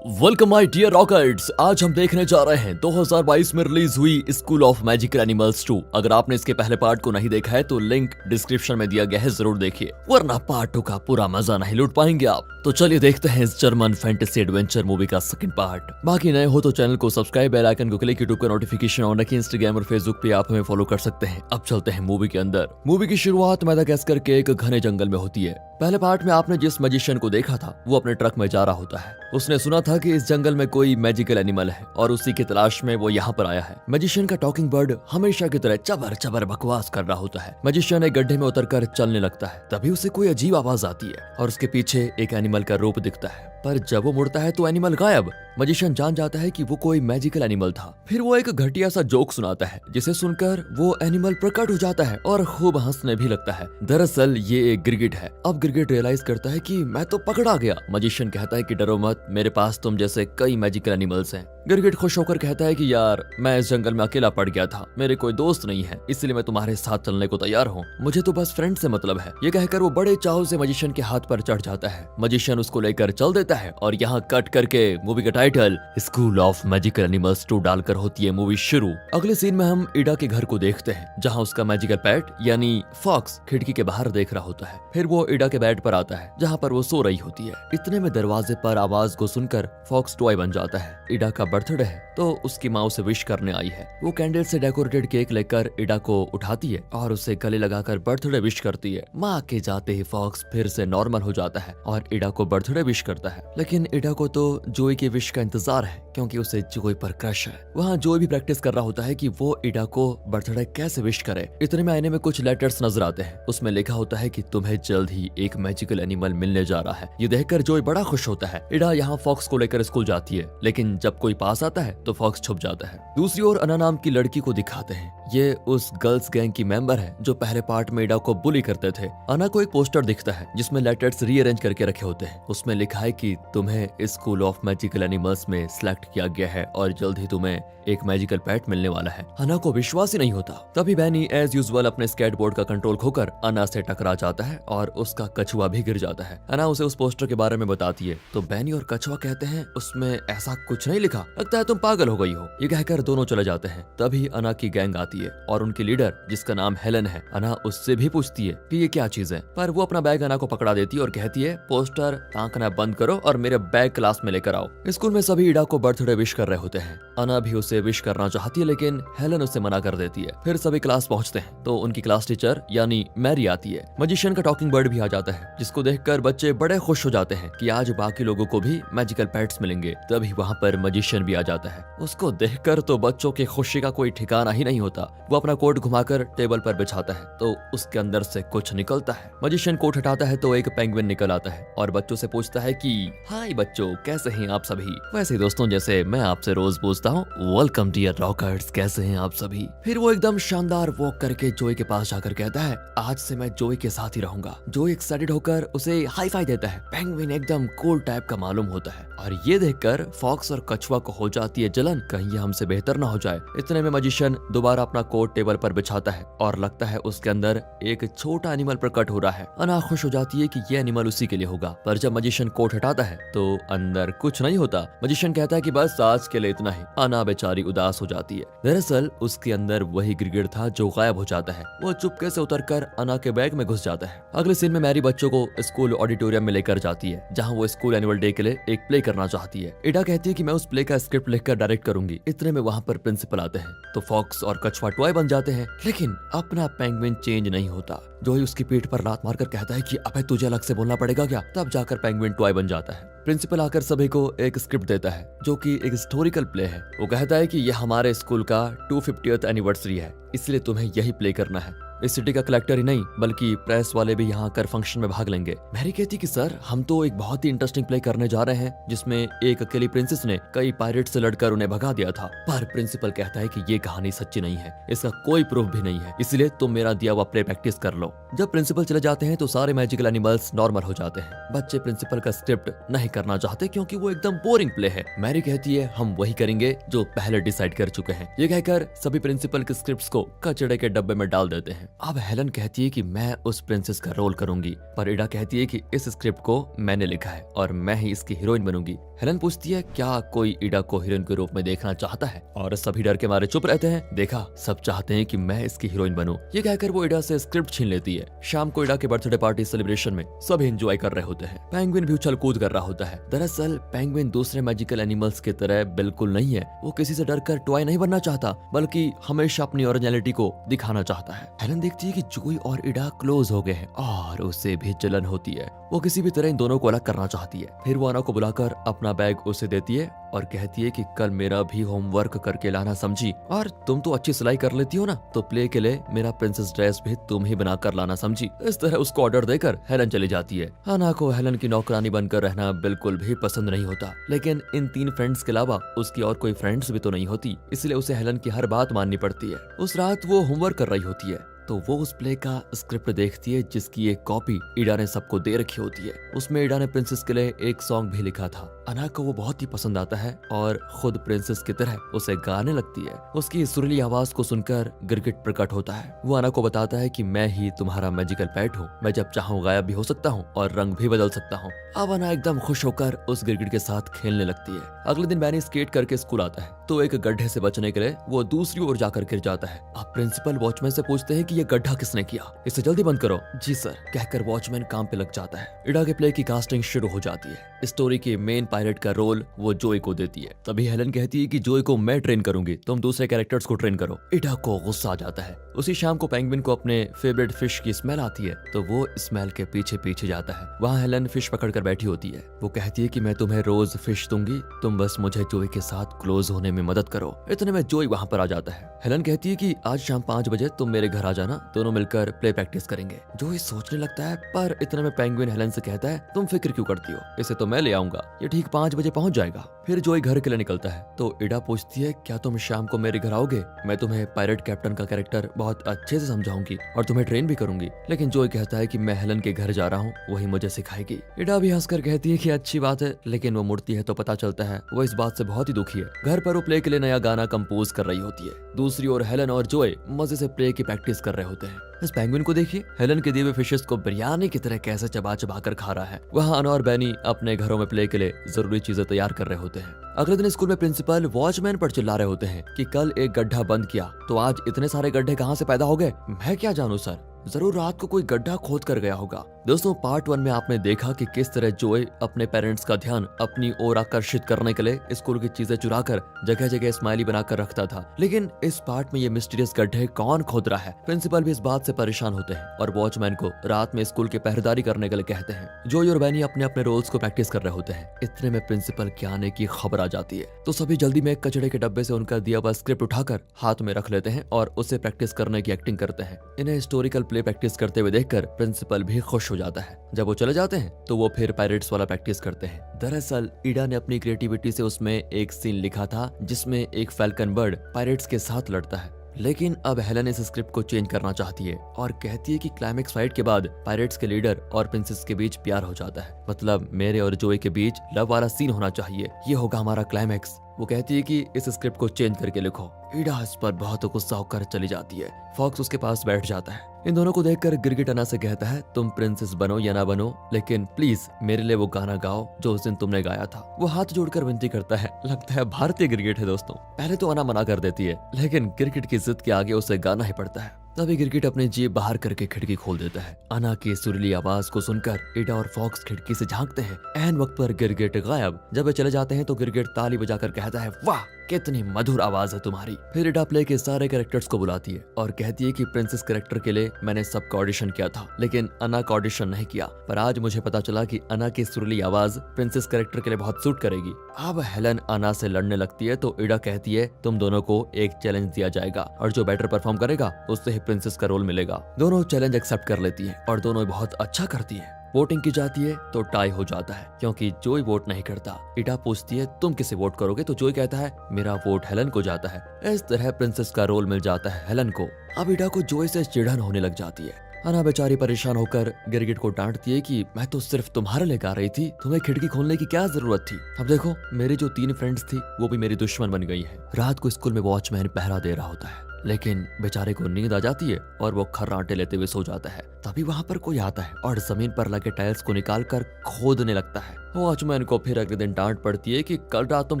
Welcome my dear रॉकर्ट्स। आज हम देखने जा रहे हैं 2022 में रिलीज हुई स्कूल ऑफ मैजिकल एनिमल्स 2। अगर आपने इसके पहले पार्ट को नहीं देखा है तो लिंक डिस्क्रिप्शन में दिया गया है, जरूर देखिए, वरना पार्ट 2 का पूरा मजा नहीं लूट पाएंगे आप। तो चलिए देखते हैं इस जर्मन फैंटेसी एडवेंचर मूवी का सेकंड पार्ट। बाकी नए हो तो चैनल को सब्सक्राइब, बेल आइकन को क्लिक, यूट्यूब का नोटिफिकेशन ऑन रखिए, इंस्टाग्राम और फेसबुक पे आप हमें फॉलो कर सकते हैं। अब चलते हैं मूवी के अंदर। मूवी की शुरुआत मैदागास्कर के एक घने जंगल में होती है। पहले पार्ट में आपने जिस मैजिशियन को देखा था वो अपने ट्रक में जा रहा होता है। उसने सुना था कि इस जंगल में कोई मैजिकल एनिमल है और उसी की तलाश में वो यहाँ पर आया है। मैजिशियन का टॉकिंग बर्ड हमेशा की तरह चबर चबर बकवास कर रहा होता है। मैजिशियन एक गड्ढे में उतरकर चलने लगता है। तभी उसे कोई अजीब आवाज आती है और उसके पीछे एक एनिमल का रूप दिखता है, पर जब वो मुड़ता है तो एनिमल गायब। मैजिशियन जान जाता है कि वो कोई मैजिकल एनिमल था। फिर वो एक घटिया सा जोक सुनाता है जिसे सुनकर वो एनिमल प्रकट हो जाता है और खूब हंसने भी लगता है। दरअसल ये एक गिरगिट है। अब गिरगिट रियलाइज करता है कि मैं तो पकड़ा गया। मैजिशियन कहता है कि डरो मत, मेरे पास तुम जैसे कई मैजिकल एनिमल्स हैं। गिरगिट खुश होकर कहता है कि यार, मैं इस जंगल में अकेला पड़ गया था, मेरे कोई दोस्त नहीं है, इसलिए मैं तुम्हारे साथ चलने को तैयार हूँ, मुझे तो बस फ्रेंड से मतलब है। ये कहकर वो बड़े चाव से मैजिशियन के हाथ पर चढ़ जाता है। मैजिशियन उसको लेकर चल देता है और यहाँ कट करके मूवी का title school of magical animals 2 डालकर होती है मूवी शुरू। अगले सीन में हम इडा के घर को देखते हैं जहाँ उसका मैजिकल पेट यानी फॉक्स खिड़की के बाहर देख रहा होता है। फिर वो इडा के बेड पर आता है जहाँ पर वो सो रही होती है। इतने में दरवाजे पर आवाज को सुनकर फॉक्स टॉय बन जाता है। इडा का बर्थडे है तो उसकी माँ उसे विश करने आई है। वो कैंडल से डेकोरेटेड केक लेकर इडा को उठाती है और उसे गले लगाकर बर्थडे विश करती है। माँ के जाते ही फॉक्स फिर से नॉर्मल हो जाता है और इडा को बर्थडे विश करता है। लेकिन इडा को तो जोई के विश का इंतजार है क्योंकि उसे जोई पर क्रश है। वहाँ जोई भी प्रैक्टिस कर रहा होता है कि वो इडा को बर्थडे कैसे विश करे। इतने में आईने में कुछ लेटर्स नजर आते हैं। उसमें लिखा होता है कि तुम्हें जल्द ही एक मैजिकल एनिमल मिलने जा रहा है। ये देखकर जोई बड़ा खुश होता है। इडा यहाँ फॉक्स को लेकर स्कूल जाती है, लेकिन जब कोई पास आता है तो फॉक्स छुप जाता है। दूसरी ओर अना नाम की लड़की को दिखाते हैं। ये उस गर्ल्स गैंग की मेंबर है जो पहले पार्ट में इडा को बुली करते थे। अना को एक पोस्टर दिखता है जिसमें लेटर्स रीअरेंज करके रखे होते हैं। उसमें लिखा है कि तुम्हें स्कूल ऑफ मैजिकल एनिमल्स में सिलेक्ट किया गया है और जल्द ही तुम्हें एक मैजिकल पेट मिलने वाला है। अना को विश्वास ही नहीं होता। तभी बैनी एज यूजुअल अपने स्केटबोर्ड का कंट्रोल खोकर अना से टकरा जाता है और उसका कछुआ भी गिर जाता है। अना उसे उस पोस्टर के बारे में बताती है तो बैनी और कछुआ कहते हैं उसमें ऐसा कुछ नहीं लिखा, लगता है तुम पागल हो गई हो। ये कहकर दोनों चले जाते हैं। तभी अना की गैंग आती है और उनकी लीडर जिसका नाम हेलन है। अना उससे भी पूछती है कि ये क्या चीज है, पर वो अपना बैग अना को पकड़ा देती है और कहती है पोस्टर ताकना बंद करो और मेरे बैग क्लास में लेकर आओ। स्कूल में सभी इडा को बर्थडे विश कर रहे होते हैं। अना भी उसे विश करना चाहती है लेकिन हेलन उसे मना कर देती है। फिर सभी क्लास पहुंचते हैं तो उनकी क्लास टीचर यानी मैरी आती है। मैजिशियन का टॉकिंग बर्ड भी आ जाता है जिसको देखकर बच्चे बड़े खुश हो जाते हैं कि आज बाकी लोगों को भी मैजिकल पेट्स मिलेंगे। तभी वहाँ पर मैजिशियन भी आ जाता है। उसको देखकर तो बच्चों की खुशी का कोई ठिकाना ही नहीं होता। वो अपना कोट घुमाकर टेबल पर बिछाता है तो उसके अंदर से कुछ निकलता है। मैजिशियन कोट हटाता है तो एक पेंगुइन निकल आता है और बच्चों से पूछता है कि हाय बच्चों, कैसे हैं आप सभी। वैसे दोस्तों जैसे मैं आपसे रोज पूछता हूँ, वेलकम डियर रॉकर्स, कैसे हैं आप सभी। फिर वो एकदम शानदार वॉक करके जोई के पास जाकर कहता है आज से मैं जोई के साथ ही रहूंगा। जोई एक्साइटेड होकर उसे हाई फाई देता है। पेंगुइन एकदम कूल टाइप का मालूम होता है और ये देखकर फॉक्स और कछुआ को हो जाती है जलन, कहीं ये हमसे बेहतर ना हो जाए। इतने में मैजिशियन दोबारा अपना कोट टेबल पर बिछाता है और लगता है उसके अंदर एक छोटा एनिमल प्रकट हो रहा है। अना खुश हो जाती है कि ये एनिमल उसी के लिए होगा, पर जब मैजिशियन कोट हटाता है तो अंदर कुछ नहीं होता। मैजिशियन कहता है कि बस आज के लिए इतना ही। अना बेचारी उदास हो जाती है। दरअसल उसके अंदर वही गिरगिट था जो गायब हो जाता है। वो चुपके से उतरकर अना के बैग में घुस जाता है। अगले सीन में मैरी बच्चों को स्कूल ऑडिटोरियम में लेकर जाती है जहाँ वो स्कूल एनुअल डे के लिए एक प्ले करना चाहती है। इडा कहती है कि मैं उस प्ले का स्क्रिप्ट लिखकर डायरेक्ट करूंगी। इतने में वहाँ पर प्रिंसिपल आते हैं तो फॉक्स और कछुआ टॉय बन जाते हैं, लेकिन अपना पेंगुइन चेंज नहीं होता। जोई उसकी पीठ पर लात मारकर कहता है कि अबे तुझे अलग से बोलना पड़ेगा क्या। तब जाकर पेंगुइन टॉय बन जाता है। प्रिंसिपल आकर सभी को एक स्क्रिप्ट देता है जो कि एक हिस्टोरिकल प्ले है। वो कहता है कि यह हमारे स्कूल का 250th एनिवर्सरी है, इसलिए तुम्हें यही प्ले करना है। इस सिटी का कलेक्टर ही नहीं बल्कि प्रेस वाले भी यहाँ आकर फंक्शन में भाग लेंगे। मैरी कहती कि सर हम तो एक बहुत ही इंटरेस्टिंग प्ले करने जा रहे हैं जिसमें एक अकेली प्रिंसेस ने कई पायरेट से लड़कर उन्हें भगा दिया था। पर प्रिंसिपल कहता है कि ये कहानी सच्ची नहीं है, इसका कोई प्रूफ भी नहीं है, इसलिए तुम मेरा दिया हुआ प्ले प्रैक्टिस कर लो। जब प्रिंसिपल चले जाते हैं तो सारे मैजिकल एनिमल्स नॉर्मल हो जाते हैं। बच्चे प्रिंसिपल का स्क्रिप्ट नहीं करना चाहते क्योंकि वो एकदम बोरिंग प्ले है। मैरी कहती है हम वही करेंगे जो पहले डिसाइड कर चुके हैं। ये कहकर सभी प्रिंसिपल के स्क्रिप्ट्स को कचड़े के डब्बे में डाल देते हैं। अब हेलन कहती है कि मैं उस प्रिंसेस का रोल करूंगी, पर इडा कहती है कि इस स्क्रिप्ट को मैंने लिखा है और मैं ही इसकी हीरोइन बनूंगी। हेलन पूछती है क्या कोई इडा को हीरोइन के रूप में देखना चाहता है, और सभी डर के मारे चुप रहते हैं। देखा, सब चाहते हैं कि मैं इसकी हीरोइन बनूं। ये कहकर वो इडा से स्क्रिप्ट छीन लेती है। शाम को इडा के बर्थडे पार्टी सेलिब्रेशन में सभी एंजॉय कर रहे होते हैं। पेंगुइन भी उछल कूद कर रहा होता है। दरअसल पेंगुइन दूसरे मैजिकल एनिमल्स की तरह बिल्कुल नहीं है। वो किसी से डरकर टॉय नहीं बनना चाहता, बल्कि हमेशा अपनी ओरिजिनलिटी को दिखाना चाहता है। हेलन देखती है कि जोई और इडा क्लोज हो गए हैं और उसे भी जलन होती है। वो किसी भी तरह इन दोनों को अलग करना चाहती है। फिर वो अना को बुलाकर अपना बैग उसे देती है और कहती है कि कल मेरा भी होमवर्क करके लाना, समझी? और तुम तो अच्छी सिलाई कर लेती हो ना, तो प्ले के लिए मेरा प्रिंसेस ड्रेस भी तुम ही बना कर लाना, समझी? इस तरह उसको ऑर्डर देकर हेलन चली जाती है। अना को हेलन की नौकरानी बनकर रहना बिल्कुल भी पसंद नहीं होता, लेकिन इन 3 फ्रेंड्स के अलावा उसकी और कोई फ्रेंड्स भी तो नहीं होती, इसलिए उसे हेलन की हर बात माननी पड़ती है। उस रात वो होमवर्क कर रही होती है तो वो उस प्ले का स्क्रिप्ट देखती है जिसकी एक कॉपी इडा ने सबको दे रखी होती है। उसमें इडा ने प्रिंसेस के लिए एक सॉन्ग भी लिखा था। अना को वो बहुत ही पसंद आता है और खुद प्रिंसेस की तरह उसे गाने लगती है। उसकी सुरीली आवाज को सुनकर गिरगिट प्रकट होता है। वो अना को बताता है कि मैं ही तुम्हारा मैजिकल पेट हूँ, मैं जब चाहूँ गायब भी हो सकता हूँ और रंग भी बदल सकता हूँ। अब अना एकदम खुश होकर उस गिरगिट के साथ खेलने लगती है। अगले दिन बैनी स्केट करके स्कूल आता है तो एक गड्ढे से बचने के लिए वो दूसरी ओर जाकर गिर जाता है। अब प्रिंसिपल वॉचमैन से पूछते हैं कि ये गड्ढा किसने किया, इसे जल्दी बंद करो। जी सर, कहकर वॉचमैन काम पे लग जाता है। इडा के प्ले की कास्टिंग शुरू हो जाती है। स्टोरी के मेन पायलट का रोल वो जोई को देती है। तभी हेलन कहती है कि जोई को मैं ट्रेन करूंगी, तुम दूसरे कैरेक्टर्स को ट्रेन करो। इडा को गुस्सा आ जाता है। उसी शाम को पेंगुइन को अपने फेवरेट फिश की स्मेल आती है तो वो स्मेल के पीछे पीछे जाता है। वहाँ हेलन फिश पकड़कर बैठी होती है। वो कहती है कि मैं तुम्हें रोज फिश दूंगी, तुम बस मुझे जोई के साथ क्लोज होने में मदद करो। इतने में जोई वहाँ पर आ जाता है। हेलन कहती है कि आज शाम 5 बजे तुम मेरे घर आ जाना, दोनों मिलकर प्ले प्रैक्टिस करेंगे। जोई सोचने लगता है, पर इतने में पेंगुइन हेलन से कहता है तुम फिक्र क्यों करती हो, इसे तो मैं ले आऊंगा, ये ठीक 5 बजे पहुंच जाएगा। फिर जोई घर के लिए निकलता है तो इडा पूछती है क्या तुम शाम को मेरे घर आओगे, मैं तुम्हें पायरेट कैप्टन का कैरेक्टर बहुत अच्छे से समझाऊंगी और तुम्हें ट्रेन भी करूंगी। लेकिन जोई कहता है कि मैं हेलन के घर जा रहा हूँ, वही मुझे सिखाएगी। इडा भी हंसकर कहती है कि अच्छी बात है, लेकिन वो मुड़ती है तो पता चलता है वो इस बात से बहुत ही दुखी है। घर पर वो प्ले के लिए नया गाना कंपोज कर रही होती है। दूसरी ओर हेलन और जोई मजे से प्ले की प्रैक्टिस कर रहे होते हैं। इस पेंगुइन को देखिए, हेलन के दिए हुए फिशेस को बिरयानी की तरह कैसे चबा चबा कर खा रहा है। वहाँ अना और बैनी अपने घरों में प्ले के लिए जरूरी चीजें तैयार कर रहे होते हैं। अगले दिन स्कूल में प्रिंसिपल वॉचमैन पर चिल्ला रहे होते हैं कि कल एक गड्ढा बंद किया तो आज इतने सारे गड्ढे कहाँ से पैदा हो गए। मैं क्या जानूं सर, जरूर रात को कोई गड्ढा खोद कर गया होगा। दोस्तों, पार्ट 1 में आपने देखा कि किस तरह जोई अपने पेरेंट्स का ध्यान अपनी ओर आकर्षित करने के लिए स्कूल की चीजें चुराकर जगह जगह स्माइली बनाकर रखता था। लेकिन इस पार्ट में ये मिस्टीरियस गड्ढे कौन खोद रहा है। प्रिंसिपल भी इस बात से परेशान होते हैं और वॉचमैन को रात में स्कूल की पहरेदारी करने के लिए कहते हैं। जोई और बैनी अपने अपने रोल्स को प्रैक्टिस कर रहे होते हैं। इतने में प्रिंसिपल के आने की खबर आ जाती है तो सभी जल्दी में कचड़े के डब्बे से उनका दिया हुआ स्क्रिप्ट उठाकर हाथ में रख लेते हैं और उससे प्रैक्टिस करने की एक्टिंग करते हैं। इन्हें हिस्टोरिकल प्ले प्रैक्टिस करते हुए देखकर प्रिंसिपल भी खुश हो जाता है। जब वो चले जाते हैं तो वो फिर पायरेट्स वाला प्रैक्टिस करते हैं। दरअसल इडा ने अपनी क्रिएटिविटी से उसमें एक सीन लिखा था जिसमें एक फैल्कन बर्ड पायरेट्स के साथ लड़ता है। लेकिन अब हेलन इस स्क्रिप्ट को चेंज करना चाहती है और कहती है कि क्लाइमेक्स फाइट के बाद पायरेट्स के लीडर और प्रिंसेस के बीच प्यार हो जाता है, मतलब मेरे और जोई के बीच लव वाला सीन होना चाहिए, ये होगा हमारा क्लाइमेक्स। वो कहती है कि इस स्क्रिप्ट को चेंज करके लिखो। इडा इस पर बहुत गुस्सा होकर चली जाती है। फॉक्स उसके पास बैठ जाता है। इन दोनों को देखकर गिरगिट अना से कहता है तुम प्रिंसेस बनो या ना बनो, लेकिन प्लीज मेरे लिए वो गाना गाओ जो उस दिन तुमने गाया था। वो हाथ जोड़कर विनती करता है। लगता है भारतीय गिरगिट है दोस्तों। पहले तो अना मना कर देती है, लेकिन गिरगिट की जिद के आगे उसे गाना ही पड़ता है। तभी गिरगिट अपनी जीभ बाहर करके खिड़की खोल देता है। अना की सुरीली आवाज को सुनकर इडा और फॉक्स खिड़की से झांकते हैं। ऐन वक्त पर गिरगिट गायब। जब वे चले जाते हैं तो गिरगिट ताली बजाकर कहता है वाह कितनी मधुर आवाज है तुम्हारी। फिर इडा प्ले के सारे कैरेक्टर्स को बुलाती है और कहती है कि प्रिंसेस कैरेक्टर के लिए मैंने सबका ऑडिशन किया था, लेकिन अना का ऑडिशन नहीं किया, पर आज मुझे पता चला कि अना की सुरीली आवाज प्रिंसेस कैरेक्टर के लिए बहुत सूट करेगी। अब हेलन अना से लड़ने लगती है तो इडा कहती है तुम दोनों को एक चैलेंज दिया जाएगा और जो बेटर परफॉर्म करेगा उससे ही प्रिंसेस का रोल मिलेगा। दोनों चैलेंज एक्सेप्ट कर लेती है और दोनों बहुत अच्छा करती है। वोटिंग की जाती है तो टाई हो जाता है क्योंकि जोई वोट नहीं करता। इडा पूछती है तुम किसे वोट करोगे तो जोई कहता है मेरा वोट हेलन को जाता है। इस तरह प्रिंसेस का रोल मिल जाता है हेलन को। अब इडा को जोई से चिढ़न होने लग जाती है। अना बेचारी परेशान होकर गिरगिट को डांटती है कि मैं तो सिर्फ तुम्हारे लिए गा रही थी, तुम्हें खिड़की खोलने की क्या जरूरत थी। अब देखो मेरी जो 3 फ्रेंड्स थी वो भी मेरी दुश्मन बन गई है। रात को स्कूल में वॉचमैन पहरा दे रहा होता है। लेकिन बेचारे को नींद आ जाती है और वो खर्राटे लेते हुए सो जाता है। तभी वहाँ पर कोई आता है और जमीन पर लगे टाइल्स को निकाल कर खोदने लगता है। वॉचमैन को फिर अगले दिन डांट पड़ती है कि कल रात तुम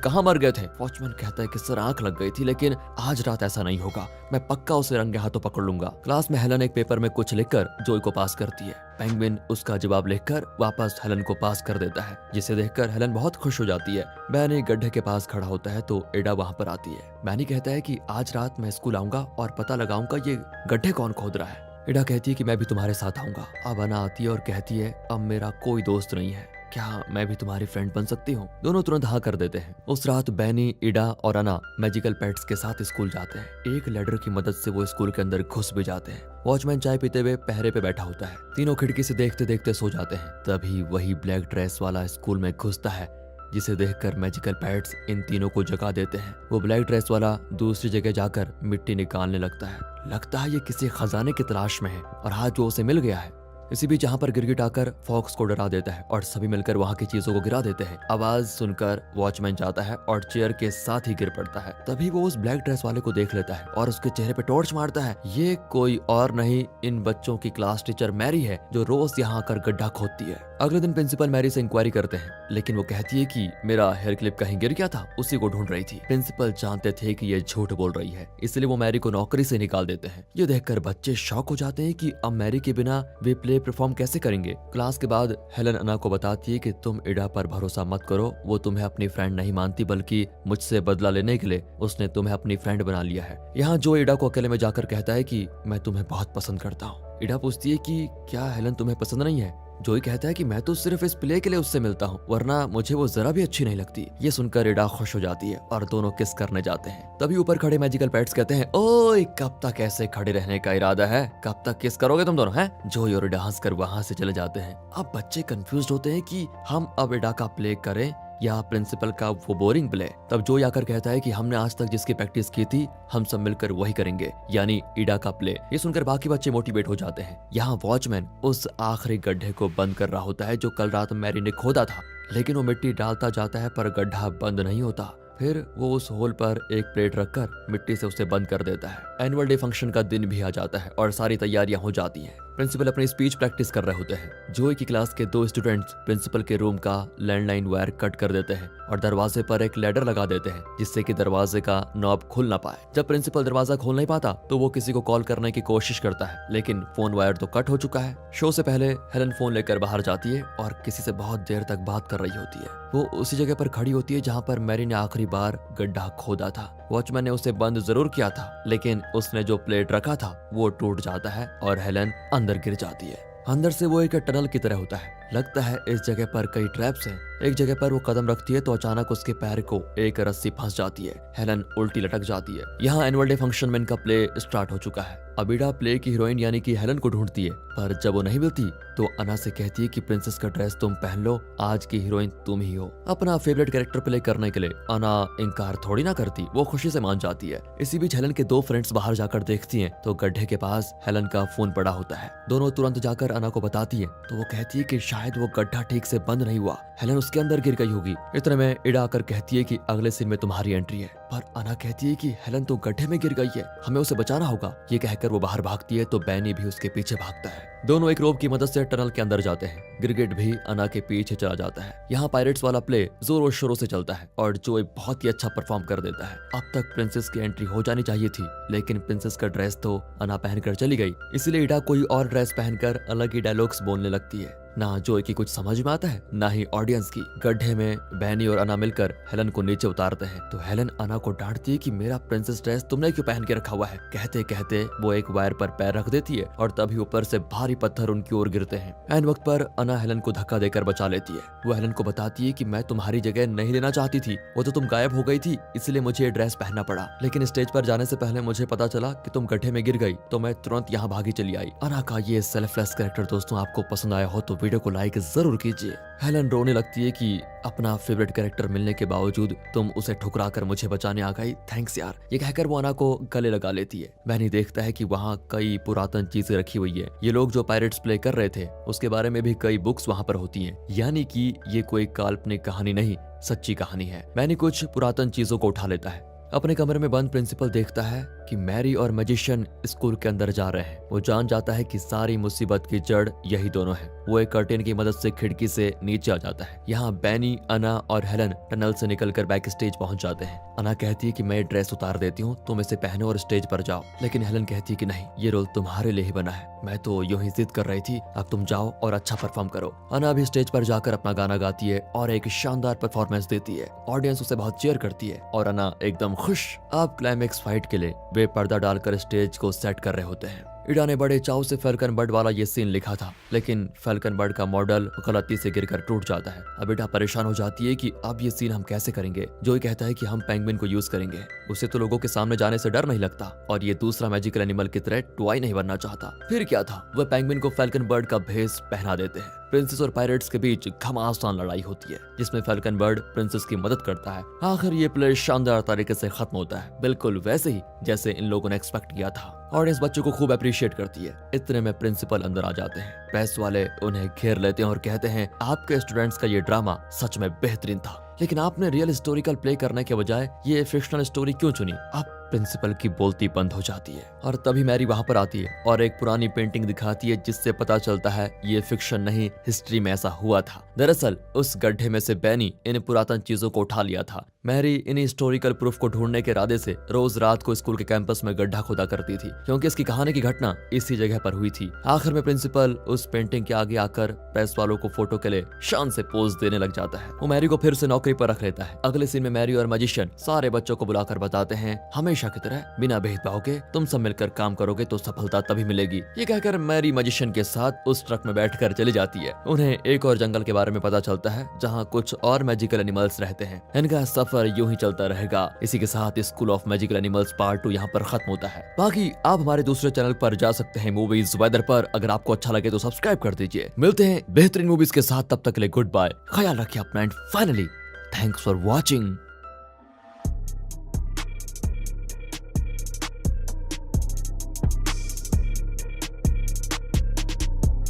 कहाँ मर गए थे। वॉचमैन कहता है कि सर आंख लग गई थी, लेकिन आज रात ऐसा नहीं होगा, मैं पक्का उसे रंगे हाथों पकड़ लूंगा। क्लास में हेलन एक पेपर में कुछ लिखकर जोई को पास करती है। पेंगुइन उसका जवाब लिखकर वापस हेलन को पास कर देता है, जिसे देखकर हेलन बहुत खुश हो जाती है। बैनी गड्ढे के पास खड़ा होता है तो एडा वहाँ पर आती है। बैनी कहता है कि आज रात मैं स्कूल आऊंगा और पता लगाऊंगा ये गड्ढे कौन खोद रहा है। एडा कहती है कि मैं भी तुम्हारे साथ आऊंगा। अब अना आती है और कहती है अब मेरा कोई दोस्त नहीं है, क्या मैं भी तुम्हारी फ्रेंड बन सकती हूँ। दोनों तुरंत हाँ कर देते हैं। उस रात बैनी, इडा और अना मैजिकल पेट्स के साथ स्कूल जाते हैं। एक लैडर की मदद से वो स्कूल के अंदर घुस भी जाते हैं। वॉचमैन चाय पीते हुए पहरे पे बैठा होता है। तीनों खिड़की से देखते देखते सो जाते हैं। तभी वही ब्लैक ड्रेस वाला स्कूल में घुसता है, जिसे देखकर मैजिकल पैड्स इन तीनों को जगा देते हैं। वो ब्लैक ड्रेस वाला दूसरी जगह जाकर मिट्टी निकालने लगता है। लगता है ये किसी खजाने की तलाश में है और आज वो उसे मिल गया है। इसी बीच यहाँ पर गिरगिट आकर फॉक्स को डरा देता है और सभी मिलकर वहाँ की चीजों को गिरा देते हैं। आवाज सुनकर वॉचमैन जाता है और चेयर के साथ ही गिर पड़ता है। तभी वो उस ब्लैक ड्रेस वाले को देख लेता है और उसके चेहरे पे टॉर्च मारता है। ये कोई और नहीं, इन बच्चों की क्लास टीचर मैरी है, जो रोज यहाँ आकर गड्ढा खोदती है। अगले दिन प्रिंसिपल मैरी से इंक्वायरी करते हैं, लेकिन वो कहती है कि मेरा हेयर क्लिप कहीं गिर गया था, उसी को ढूंढ रही थी। प्रिंसिपल जानते थे कि ये झूठ बोल रही है, इसलिए वो मैरी को नौकरी से निकाल देते हैं। ये देखकर बच्चे शॉक हो जाते हैं कि अब मैरी के बिना वे प्ले परफॉर्म कैसे करेंगे। क्लास के बाद हेलन अना को बताती है कि तुम इडा पर भरोसा मत करो, वो तुम्हें अपनी फ्रेंड नहीं मानती, बल्कि मुझसे बदला लेने के लिए उसने तुम्हें अपनी फ्रेंड बना लिया है। यहाँ जो इडा को अकेले में जाकर कहता है कि मैं तुम्हें बहुत पसंद करता हूँ। इडा पूछती है कि क्या हेलन तुम्हें पसंद नहीं है। जोई कहता है कि मैं तो सिर्फ इस प्ले के लिए उससे मिलता हूँ, वरना मुझे वो जरा भी अच्छी नहीं लगती। ये सुनकर इडा खुश हो जाती है और दोनों किस करने जाते हैं। तभी ऊपर खड़े मैजिकल पेट्स कहते हैं, ओए कब तक ऐसे खड़े रहने का इरादा है, कब तक किस करोगे तुम दोनों हैं। जोई और इडा हंसकर वहां से चले जाते हैं। अब बच्चे कंफ्यूज होते हैं कि हम अब इडा का प्ले करें या प्रिंसिपल का वो बोरिंग प्ले। तब जो आकर कहता है कि हमने आज तक जिसकी प्रैक्टिस की थी हम सब मिलकर वही करेंगे, यानी इडा का प्ले। ये सुनकर बाकी बच्चे मोटिवेट हो जाते हैं। यहाँ वॉचमैन उस आखिरी गड्ढे को बंद कर रहा होता है जो कल रात मैरी ने खोदा था, लेकिन वो मिट्टी डालता जाता है पर गड्ढा बंद नहीं होता। फिर वो उस होल पर एक प्लेट रखकर मिट्टी से उसे बंद कर देता है। एनुअल डे फंक्शन का दिन भी आ जाता है और सारी तैयारियां हो जाती हैं। प्रिंसिपल अपनी स्पीच प्रैक्टिस कर रहे होते हैं। जोई की क्लास के 2 स्टूडेंट्स प्रिंसिपल के रूम का लैंडलाइन वायर कट कर देते हैं और दरवाजे पर एक लैडर लगा देते हैं, जिससे कि दरवाजे का नॉब खुल ना पाए। जब प्रिंसिपल दरवाजा खोल नहीं पाता तो वो किसी को कॉल करने की कोशिश करता है, लेकिन फोन वायर तो कट हो चुका है। शो से पहले हेलन फोन लेकर बाहर जाती है और किसी से बहुत देर तक बात कर रही होती है। वो उसी जगह पर खड़ी होती है जहाँ पर मैरी ने आखिरी बार गड्ढा खोदा था। वॉचमैन ने उसे बंद जरूर किया था, लेकिन उसने जो प्लेट रखा था वो टूट जाता है और हेलन अंदर गिर जाती है। अंदर से वो एक टनल की तरह होता है। लगता है इस जगह पर कई ट्रैप्स हैं। एक जगह पर वो कदम रखती है तो अचानक उसके पैर को एक रस्सी फंस जाती है। हेलन उल्टी लटक जाती है। यहाँ एनुअल डे फंक्शन में इनका प्ले स्टार्ट हो चुका है। अब इडा प्ले की हीरोइन यानी कि हेलन को ढूंढती है, पर जब वो नहीं मिलती तो अना से कहती है कि प्रिंसेस का ड्रेस तुम पहन लो, आज की हीरोइन तुम ही हो। अपना फेवरेट कैरेक्टर प्ले करने के लिए अना इनकार थोड़ी ना करती, वो खुशी से मान जाती है। इसी बीच हेलन के 2 फ्रेंड्स बाहर जाकर देखती हैं तो गड्ढे के पास हेलन का फोन पड़ा होता है। दोनों तुरंत जाकर अना को बताती है तो वो कहती है कि शायद वो गड्ढा ठीक से बंद नहीं हुआ, हेलन उसके अंदर गिर गई होगी। इतने में इडा आकर कहती है कि अगले सीन में तुम्हारी एंट्री है, पर अना कहती है कि हेलन तो गड्ढे में गिर गई है, हमें उसे बचाना होगा। ये कहकर वो बाहर भागती है तो बैनी भी उसके पीछे भागता है। दोनों एक रोप की मदद से टनल के अंदर जाते हैं। गिरगिट भी अना के पीछे चला जाता है। यहाँ पायरेट्स वाला प्ले जोरों शोरों से चलता है और जोई बहुत ही अच्छा परफॉर्म कर देता है। अब तक प्रिंसेस की एंट्री हो जानी चाहिए थी, लेकिन प्रिंसेस का ड्रेस तो अना पहनकर चली गई, इसलिए इडा कोई और ड्रेस पहनकर अलग ही डायलॉग्स बोलने लगती है। ना जोई की कुछ समझ में आता है, ना ही ऑडियंस की। गड्ढे में बैनी और अना मिलकर हेलन को नीचे उतारते हैं तो हेलन अना को डांटती है कि मेरा प्रिंसेस ड्रेस तुमने क्यों पहन के रखा हुआ है। कहते कहते वो एक वायर पर पैर रख देती है और तभी ऊपर से भारी पत्थर उनकी ओर गिरते हैं। ऐन वक्त पर अना हेलन को धक्का देकर बचा लेती है। वो हेलन को बताती है कि मैं तुम्हारी जगह नहीं लेना चाहती थी, वो तो तुम गायब हो गई थी, इसलिए मुझे ये ड्रेस पहनना पड़ा। लेकिन स्टेज पर जाने से पहले मुझे पता चला कि तुम गड्ढे में गिर गई तो मैं तुरंत यहाँ भागी चली आई। अना का ये सेल्फलेस कैरेक्टर दोस्तों आपको पसंद आया हो तो वीडियो को लाइक जरूर कीजिए। हेलन रोने लगती है कि अपना फेवरेट कैरेक्टर मिलने के बावजूद तुम उसे ठुकरा कर मुझे बचाने आ गई, थैंक्स यार। ये कहकर वो अना को गले लगा लेती है। बैनी देखता है कि वहाँ कई पुरातन चीजें रखी हुई है। ये लोग जो पायरेट्स प्ले कर रहे थे उसके बारे में भी कई बुक्स वहाँ पर होती हैं, यानी कि ये कोई काल्पनिक कहानी नहीं, सच्ची कहानी है। बैनी कुछ पुरातन चीजों को उठा लेता है। अपने कमरे में बंद प्रिंसिपल देखता है कि मैरी और मैजिशियन स्कूल के अंदर जा रहे हैं। वो जान जाता है कि सारी मुसीबत की जड़ यही दोनों है। वो एक कर्टेन की मदद से खिड़की से नीचे आ जाता है। यहाँ बैनी, अना और हेलन टनल से निकलकर बैक स्टेज पहुंच जाते हैं। अना कहती है कि मैं ड्रेस उतार देती हूँ, तुम इसे पहनो और स्टेज पर जाओ। लेकिन हेलन कहती है कि नहीं, ये रोल तुम्हारे लिए ही बना है। मैं तो यूं ही जिद कर रही थी, अब तुम जाओ और अच्छा परफॉर्म करो। अना भी स्टेज पर जाकर अपना गाना गाती है और एक शानदार परफॉर्मेंस देती है। ऑडियंस उसे बहुत चीयर करती है और अना एकदम खुश। अब क्लाइमेक्स फाइट के लिए वे पर्दा डालकर स्टेज को सेट कर रहे होते हैं। इडा ने बड़े चाव से फैल्कन बर्ड वाला ये सीन लिखा था, लेकिन फैल्कन बर्ड का मॉडल गलती से गिरकर टूट जाता है। अब इडा परेशान हो जाती है कि अब ये सीन हम कैसे करेंगे। जोई कहता है कि हम पेंगुइन को यूज करेंगे, उसे तो लोगों के सामने जाने से डर नहीं लगता और ये दूसरा मैजिकल एनिमल की तरह टॉय नहीं बनना चाहता। फिर क्या था, वह पेंगुइन को फैल्कन बर्ड का भेष पहना देते हैं। प्रिंसेस और पायरेट्स के बीच घमासान लड़ाई होती है, जिसमें फैल्कन बर्ड प्रिंसेस की मदद करता है। आखिर ये प्ले शानदार तरीके से खत्म होता है, बिल्कुल वैसे ही जैसे इन लोगों ने एक्सपेक्ट किया था। और इस बच्चों को खूब अप्रिशिएट करती है। इतने में प्रिंसिपल अंदर आ जाते हैं। प्रेस वाले उन्हें घेर लेते हैं और कहते हैं, आपके स्टूडेंट्स का ये ड्रामा सच में बेहतरीन था, लेकिन आपने रियल हिस्टोरिकल प्ले करने के बजाय ये फिक्शनल स्टोरी क्यों चुनी। अब प्रिंसिपल की बोलती बंद हो जाती है और तभी मैरी वहां पर आती है और एक पुरानी पेंटिंग दिखाती है, जिससे पता चलता है ये फिक्शन नहीं, हिस्ट्री में ऐसा हुआ था। दरअसल उस गड्ढे में से बैनी इन पुरातन चीजों को उठा लिया था। मैरी इन हिस्टोरिकल प्रूफ को ढूंढने के इरादे से रोज रात को स्कूल के कैंपस में गड्ढा खोदा करती थी, क्योंकि इसकी कहानी की घटना इसी जगह पर हुई थी। आखिर में प्रिंसिपल उस पेंटिंग के आगे आकर प्रेस वालों को फोटो के लिए शान से पोज देने लग जाता है। वो मैरी को फिर से नौकरी पर रख लेता है। अगले सीन में मैरी और मैजिशियन सारे बच्चों को बुलाकर बताते हैं, हमेशा की तरह बिना भेदभाव के तुम सब मिलकर काम करोगे तो सफलता तभी मिलेगी। ये कहकर मैरी मैजिशियन के साथ उस ट्रक में बैठकर चली जाती है। उन्हें एक और जंगल के बारे में पता चलता है, जहाँ कुछ और मैजिकल एनिमल्स रहते हैं। इनका सफर यूं ही चलता रहेगा। इसी के साथ school of magical animals part 2 यहाँ पर खत्म होता है। बाकी आप हमारे दूसरे चैनल पर जा सकते हैं मूवीज वेदर पर। अगर आपको अच्छा लगे तो सब्सक्राइब कर दीजिए। मिलते हैं बेहतरीन मूवीज के साथ, तब तक के लिए गुड बाय, ख्याल रखिए अपना and finally thanks for watching.